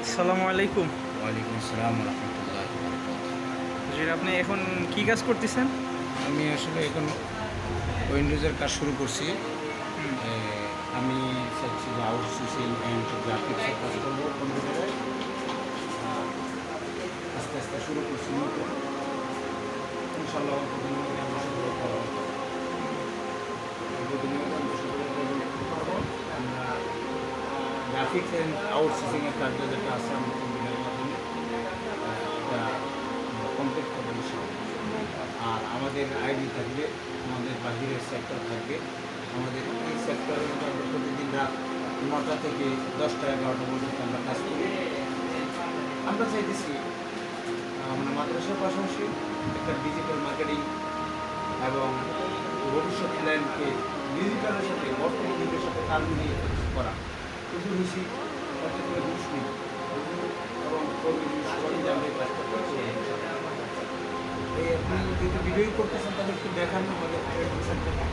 আসসালামু আলাইকুম। ওয়ালাইকুম আসসালাম রহমতুল্লাহ বরকাত। জি, আপনি এখন কি কাজ করতেছেন? আমি আসলে এখন উইন্ডোজের কাজ শুরু করছি। হুম। আমি চাচ্ছি যে আউটসোর্সিং অ্যান্ড গ্রাফিক্সের কাজ করবো কম্পিউটারে। আস্তে আস্তে শুরু করছি নতুন। ইনশাল্লাহ অল্প দিনের মধ্যে আমরা শুরু করবো। অল্প দিনের মধ্যে আমরা শুরু করবো। আমরা গ্রাফিক্স অ্যান্ড আউটসোর্সিংয়ের কাজটা যেটা আছে আমরা কম্পিউটারের মাধ্যমে এটা কমপ্লিট করবো ইনশাল্লাহ। আর আমাদের আইডি থাকবে, আমাদের বাহিরের সেক্টর থাকবে। আমাদের এই সেক্টরের মধ্যে আমরা প্রতিদিন রাত 9টা থেকে 10টা 11টা পর্যন্ত আমরা কাজ করি। আমরা চাইতেছি আমরা মাদ্রাসার পাশাপাশি একটা ডিজিটাল মার্কেটিং এবং ভবিষ্যৎ প্ল্যানকে ডিজিটালের সাথে বর্তমান যুগের সাথে তাল মিলিয়ে করা। কিন্তু বেশি তাতে করে ঘুষ নেই এবং কর্মী সবাই যে আমরা এই কাজটা করছি। এই আপনি যেহেতু ভিডিওই করতেছেন তাহলে একটু দেখান আমাদের ট্রেনিং সেন্টারটা।